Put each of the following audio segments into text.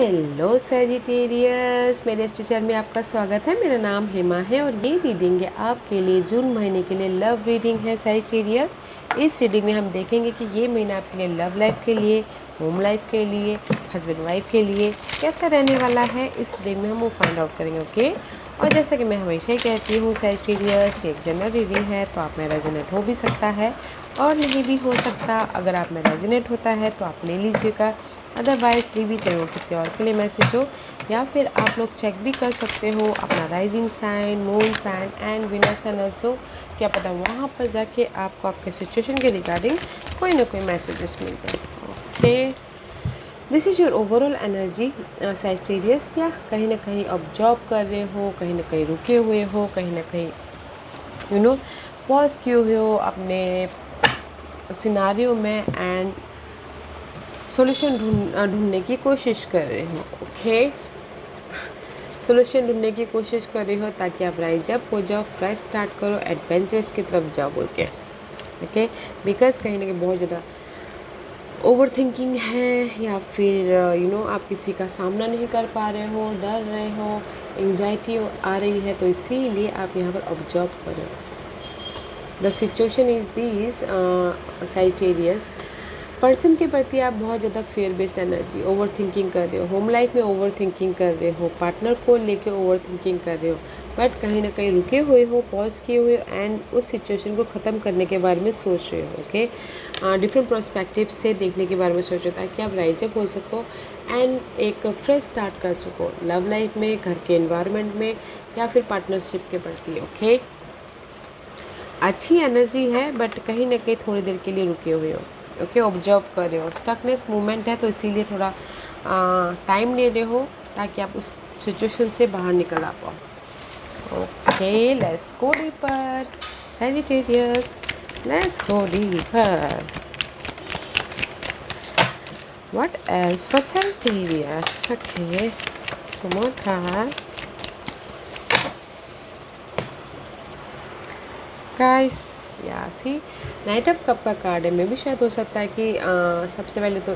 Hello Sagittarius, मेरे इस channel में आपका स्वागत है। मेरा नाम हेमा है और ये रीडिंग है आपके लिए जून महीने के लिए लव रीडिंग है सैजिटेरियस। इस रीडिंग में हम देखेंगे कि ये महीना आपके लिए लव लाइफ के लिए, होम लाइफ के लिए, हस्बैंड वाइफ के लिए कैसा रहने वाला है। इस रीडिंग में हम वो फाइंड आउट करेंगे। ओके, और जैसा कि मैं हमेशा ही कहती हूँ सैजिटेरियस, ये एक जनरल रीडिंग है तो आप में रेजोनेट हो भी सकता है और नहीं भी हो सकता। अगर आप में रेजोनेट होता है तो आप ले लीजिएगा, अदरवाइज लीव इट, वो किसी और के लिए मैसेज हो। या फिर आप लोग चेक भी कर सकते हो अपना rising sign, moon sign and winner sign also. क्या पता वहाँ पर जाके आपको आपके सिचुएशन के रिगार्डिंग कोई ना कोई मैसेजेस मिल जाए। Okay, this is your overall energy Sagittarius. या कहीं ना कहीं आप जॉब कर रहे हो, कहीं ना कहीं रुके हुए हो, कहीं ना कहीं पॉज किए हुए हो अपने सिनारियो में एंड सॉल्यूशन ढूंढने की कोशिश कर रहे हो। ओके, सॉल्यूशन ढूंढने की कोशिश कर रहे हो ताकि आप राइज अप हो जाओ, फ्रेश स्टार्ट करो, एडवेंचर्स की तरफ जाओ बोल के। ओके, बिकॉज कहीं ना कहीं बहुत ज़्यादा ओवर थिंकिंग है या फिर आप किसी का सामना नहीं कर पा रहे हो, डर रहे हो, एंजाइटी आ रही है, तो इसीलिए आप यहाँ पर ऑब्जर्व कर रहे हो। The situation is this Sagittarius, person के प्रति आप बहुत ज़्यादा fair based energy, over thinking कर रहे हो, होम लाइफ में ओवर थिंकिंग कर रहे हो, पार्टनर को लेके ओवर थिंकिंग कर रहे हो, बट कहीं ना कहीं रुके हुए हो, पॉज किए हुए हो एंड उस सिचुएशन को ख़त्म करने के बारे में सोच रहे हो। ओके, डिफरेंट पर्सपेक्टिव से देखने के बारे में सोच रहे हो ताकि आप राइज अप हो सको एंड एक फ्रेश स्टार्ट कर सको लव लाइफ में, घर के एनवायरनमेंट में या फिर पार्टनरशिप के प्रति। ओके, अच्छी एनर्जी है बट कहीं ना कहीं थोड़ी देर के लिए रुके हुए हो। ओके, ऑब्जर्व कर रहे हो, स्टकनेस मूवमेंट है तो इसीलिए थोड़ा टाइम ले रहे हो ताकि आप उस सिचुएशन से बाहर निकल आ पाओ। Okay, let's go deeper Sagittarius, let's go deeper. What else for Sagittarius? Okay, one more card. Guys, या सी नाइट ऑफ कप का कार्ड है। में भी शायद हो सकता है कि सबसे पहले तो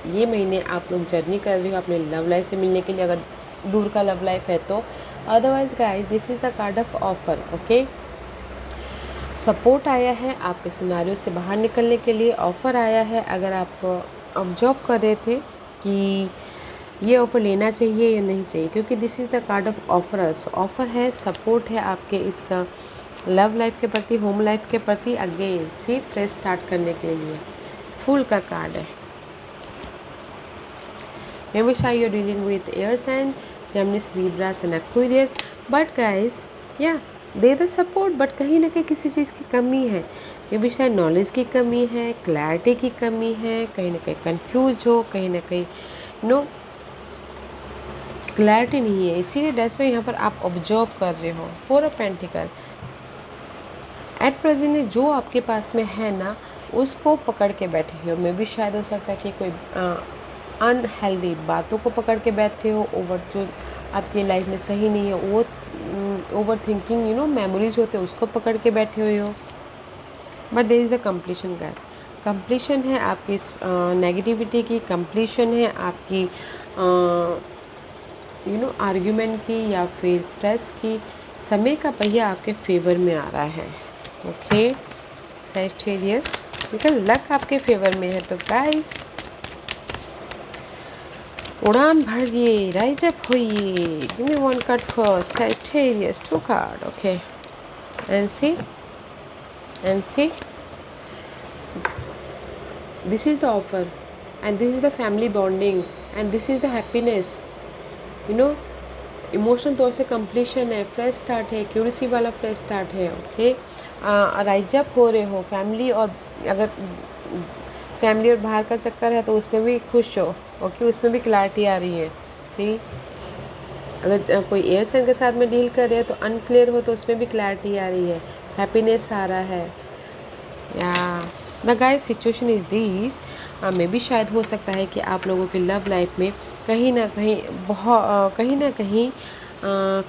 ये महीने आप लोग जर्नी कर रहे हो अपने लव लाइफ से मिलने के लिए, अगर दूर का लव लाइफ है तो। Otherwise guys, this is the card of offer. Okay, support आया है आपके सिनारियो से बाहर निकलने के लिए, ऑफ़र आया है। अगर आप ऑब्जर्व कर रहे थे कि ये ऑफ़र लेना चाहिए या नहीं चाहिए, क्योंकि this is the card of offer also. Offer है, सपोर्ट है आपके इस लव लाइफ के प्रति, होम लाइफ के प्रति, अगेन सी फ्रेश स्टार्ट करने के लिए। फुल का कार्ड है। मे बी शायद you dealing with air sign, Geminis, Libras and Aquarius, but guys या दे द सपोर्ट, बट कहीं ना कहीं किसी चीज़ की कमी है। मे बी शायद नॉलेज की कमी है, क्लैरिटी की कमी है, कहीं ना कहीं कंफ्यूज हो, कहीं ना कहीं क्लैरिटी नहीं है, इसीलिए डेस्क में यहाँ पर आप ऑब्जर्व कर रहे हो। 4 ऑफ पेंटिकल एट प्रेजेंट जो आपके पास में है ना, उसको पकड़ के बैठे हो। मे भी शायद हो सकता है कि कोई अनहेल्दी बातों को पकड़ के बैठे हो, ओवर जो आपकी लाइफ में सही नहीं है वो ओवर थिंकिंग मेमोरीज होते हैं उसको पकड़ के बैठे हुए हो। But there is the completion guys, completion है आपकी इस नेगेटिविटी की, कंप्लीशन है आपकी आर्ग्यूमेंट की या फिर स्ट्रेस की। समय का पहिया आपके फेवर में आ रहा है। ओके सैजिटेरियस, बिकॉज लक आपके फेवर में है। तो गाइस उड़ान भरिए, राइज अप होइए। Give me 1 card for Sagittarius, 2 card. Okay, and see this is the offer and this is the family bonding and this is the happiness। Emotional तौर से completion है, फ्रेश स्टार्ट है, क्यूरियसी वाला fresh start है। Okay, rise up हो रहे हो family, और अगर फैमिली और बाहर का चक्कर है तो उसमें भी खुश हो। ओके, उसमें भी क्लैरिटी आ रही है। सी, अगर कोई एयर साइन के साथ में डील कर रहे हो तो अनक्लियर हो तो उसमें भी क्लैरिटी आ रही है, हैप्पीनेस आ रहा है। या the guys situation is this, में भी शायद हो सकता है कि आप लोगों की लव लाइफ में कहीं ना कहीं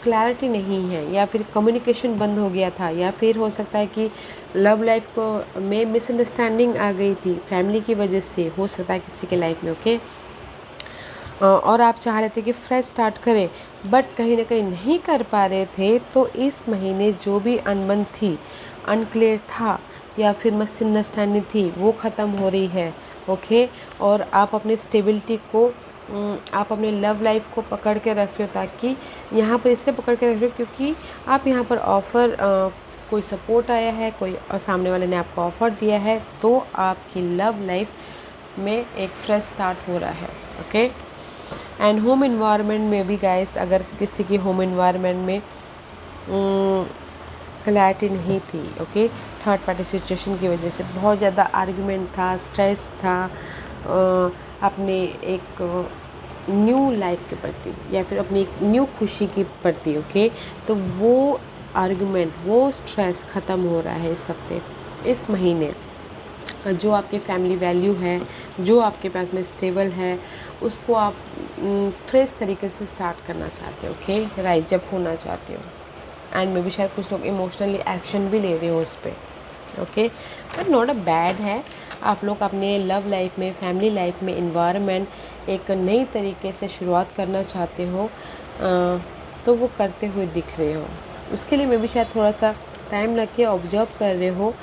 क्लैरिटी नहीं है, या फिर कम्युनिकेशन बंद हो गया था, या फिर हो सकता है कि लव लाइफ को में मिसअंडरस्टैंडिंग आ गई थी फैमिली की वजह से, हो सकता है किसी के लाइफ में। ओके, और आप चाह रहे थे कि फ्रेश स्टार्ट करें, बट कहीं ना कहीं नहीं कर पा रहे थे, तो इस महीने जो भी अनबन थी, अनक्लियर था या फिर मिसअंडरस्टैंडिंग थी, वो ख़त्म हो रही है। ओके। और आप अपनी स्टेबिलिटी को, आप अपने लव लाइफ को पकड़ के रख रहे हो, ताकि यहाँ पर इसलिए पकड़ के रख रहे हो क्योंकि आप यहाँ पर ऑफ़र, कोई सपोर्ट आया है, कोई और सामने वाले ने आपको ऑफ़र दिया है, तो आपकी लव लाइफ में एक फ्रेश स्टार्ट हो रहा है। ओके। एंड होम इन्वायरमेंट में भी गाइस, अगर किसी की होम इन्वायरमेंट में क्लैरिटी नहीं थी, ओके, थर्ड पार्टी सिचुएशन की वजह से बहुत ज़्यादा आर्गुमेंट था, स्ट्रेस था अपने एक न्यू लाइफ के प्रति या फिर अपनी एक न्यू खुशी के प्रति, ओके, तो वो आर्गुमेंट, वो स्ट्रेस ख़त्म हो रहा है इस हफ्ते, इस महीने। जो आपके फैमिली वैल्यू है, जो आपके पास में स्टेबल है, उसको आप फ्रेश तरीके से स्टार्ट करना चाहते हो, ओके, राइट जब होना चाहते हो। एंड मे भी शायद कुछ लोग इमोशनली एक्शन भी ले रहे हो उस पर, okay, but not a bad है। आप लोग अपने लव लाइफ में, फैमिली लाइफ में इन्वायरमेंट एक नई तरीके से शुरुआत करना चाहते हो, तो वो करते हुए दिख रहे हो। उसके लिए मे भी शायद थोड़ा सा टाइम लग के ऑब्जर्व कर रहे हो,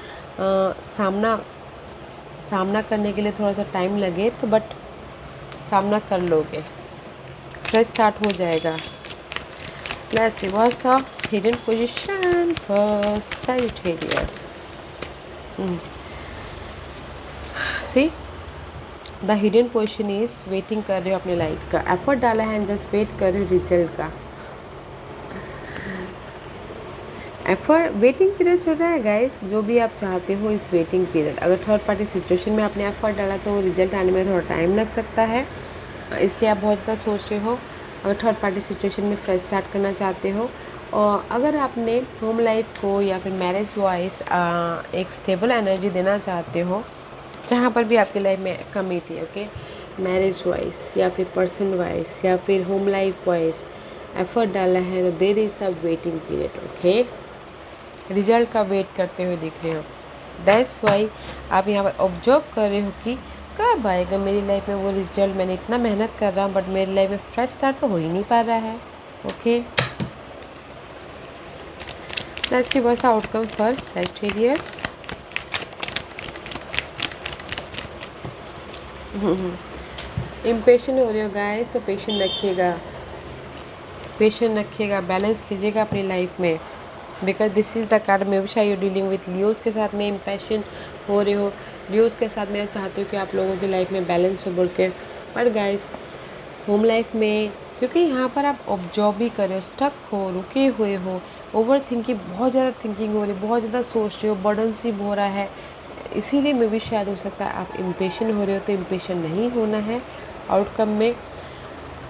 सामना करने के लिए थोड़ा सा टाइम लगे तो, बट सामना कर लोगे, फ्रेश स्टार्ट हो जाएगा। Let's see what's the hidden position for Sagittarius. See, the hidden position is waiting कर रहे हो अपने लाइफ का, एफर्ट डाला है एंड जस्ट वेट कर रहे हो रिजल्ट का। एफर्ट, वेटिंग पीरियड चल रहा है गाइस, जो भी आप चाहते हो इस वेटिंग पीरियड। अगर थर्ड पार्टी सिचुएशन में आपने एफर्ट डाला तो रिजल्ट आने में थोड़ा टाइम लग सकता है, इसलिए आप बहुत ज़्यादा सोच रहे हो। अगर थर्ड पार्टी सिचुएशन में फ्रेश स्टार्ट करना चाहते हो, और अगर आपने होम लाइफ को या फिर मैरिज वाइज एक स्टेबल एनर्जी देना चाहते हो, जहाँ पर भी आपकी लाइफ में कमी थी, ओके, मैरिज वाइज या फिर पर्सन वाइज या फिर होम लाइफ वाइज एफर्ट डाला है, तो there is the waiting period, okay, result का वेट करते हुए दिख रहे हो। दैट्स वाई आप यहाँ पर ऑब्जर्व कर रहे हो कि कब आएगा मेरी लाइफ में वो रिजल्ट। मैंने इतना मेहनत कर रहा हूँ, बट मेरी लाइफ में फ्रेश स्टार्ट तो हो ही नहीं पा रहा है, okay. Let's see what's the outcome for Sagittarius. Impatient हो रहे हो गाइस, तो पेशेंट रखिएगा, बैलेंस कीजिएगा अपनी लाइफ में, because this is the card में विच आई यू डीलिंग विथ लियोस के साथ में इम्पेशेंट हो रहे हो। लियोस के साथ मैं चाहती हूँ कि आप लोगों की लाइफ में बैलेंस हो बोल के, बट गाइस होम लाइफ में, क्योंकि यहाँ पर आप ऑब्जर्व भी कर रहे हो, स्टक हो, रुके हुए हो, ओवर थिंकिंग, बहुत ज़्यादा थिंकिंग हो रही है, बहुत ज़्यादा सोच रहे हो, बर्डन सी हो रहा है, इसीलिए मे भी शायद हो सकता है आप इम्पेशेंट हो रहे हो। तो इम्पेशेंट नहीं होना है, आउटकम में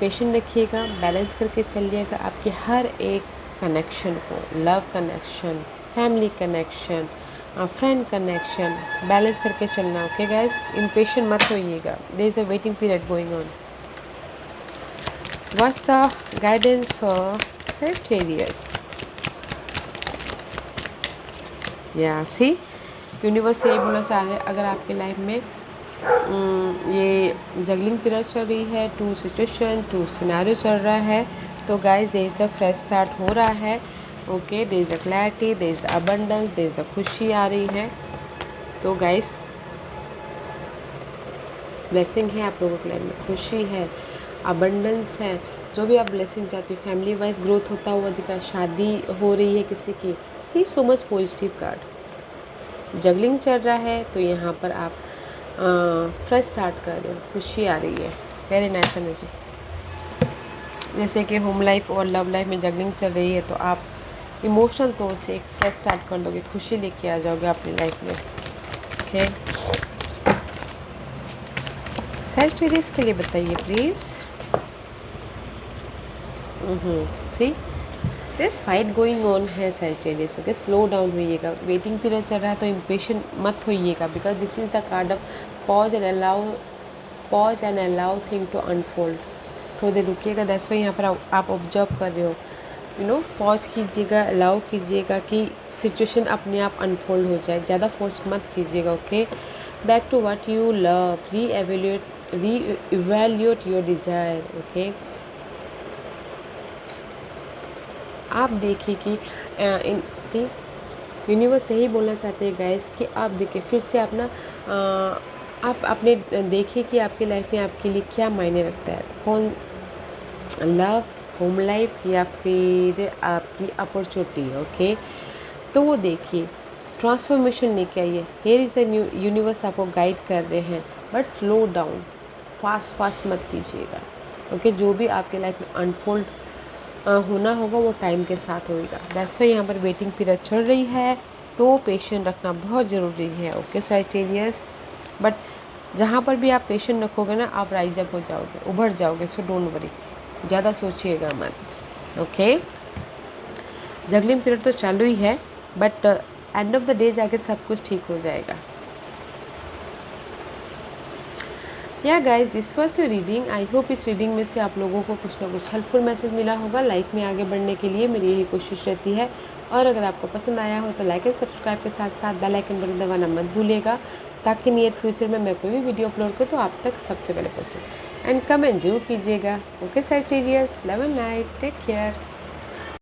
पेशेंट रखिएगा, बैलेंस करके चलिएगा आपके हर एक कनेक्शन को, love connection, family connection, friend connection, balance करके चलना, ओके गाइस, इम्पेशेंट मत होइएगा। There is a waiting period going on. What's the guidance for Sagittarius? Yeah see, universe यही बोलना चाह रहे हैं, अगर आपकी लाइफ में ये जगलिंग पीरियड चल रही है, टू सिचुएशन, टू सिनेरियो चल रहा है, तो guys there is the fresh start हो रहा है, okay, there is the clarity, there is the abundance, there is the खुशी आ रही है। तो गाइस ब्लेसिंग है, आप लोगों के लाइफ में खुशी है, अबंडेंस है, जो भी आप ब्लेसिंग चाहती है, फैमिली वाइज ग्रोथ होता हुआ दिख रहा है, शादी हो रही है किसी की, see so much positive card. Juggling चल रहा है, तो यहाँ पर आप फ्रेश स्टार्ट कर रहे हो, खुशी आ रही है, वेरी नाइस एनर्जी। जैसे कि होम लाइफ और लव लाइफ में जगलिंग चल रही है, तो आप इमोशनल तौर से एक फ्रेश स्टार्ट कर लोगे, खुशी लेके आ जाओगे अपनी लाइफ में, ओके। सैजिटेरियस के लिए बताइए please. See, this fight going on है सैजिटेरियस, ओके, स्लो डाउन होइएगा, वेटिंग पीरियड चल रहा है, तो इम्पेशेंट मत होइएगा, because this is the card of pause and allow thing to unfold. थोड़ी देर रुकिएगा, दैट्स वाई यहाँ पर आप ऑब्जर्व कर रहे हो, यू नो, पॉज कीजिएगा, अलाउ कीजिएगा कि सिचुएशन अपने आप अनफोल्ड हो जाए, ज़्यादा फोर्स मत कीजिएगा, okay. Back to what you love, re-evaluate re-evaluate your desire. Okay, आप देखिए कि इन सी यूनिवर्स यही बोलना चाहते हैं गाइस कि आप देखिए फिर से आप ना आप अपने देखिए कि आपकी लाइफ में आपके लिए क्या मायने रखता है, कौन लव, होम लाइफ या फिर आपकी अपॉर्चुनिटी। ओके, तो वो देखिए ट्रांसफॉर्मेशन लेके आइए। हियर इज़ द यूनिवर्स आपको गाइड कर रहे हैं, बट स्लो डाउन, फास्ट मत कीजिएगा। ओके, जो भी आपके लाइफ में अनफोल्ड होना होगा वो टाइम के साथ होएगा। दैट्स वाई यहाँ पर वेटिंग पीरियड चल रही है, तो पेशेंट रखना बहुत ज़रूरी है। ओके सैजिटेरियस, बट जहाँ पर भी आप पेशेंट रखोगे ना, आप राइज अप हो जाओगे, उभर जाओगे। सो डोंट वरी, ज़्यादा सोचिएगा मत। ओके, जगलिंग पीरियड तो चालू ही है, but end of the day जाके सब कुछ ठीक हो जाएगा। Yeah guys, this was your reading. I hope इस रीडिंग में से आप लोगों को कुछ ना कुछ हेल्पफुल मैसेज मिला होगा। लाइफ में आगे बढ़ने के लिए मेरी यही कोशिश रहती है। और अगर आपको पसंद आया हो तो लाइक एंड सब्सक्राइब के साथ साथ बेल आइकन बटन दबाना मत भूलिएगा, ताकि नियर फ्यूचर में मैं कोई भी वीडियो अपलोड करूँ तो आप तक सबसे पहले पहुँचे। एंड कमेंट जरूर कीजिएगा। Okay Sagittarius, love and light, take care.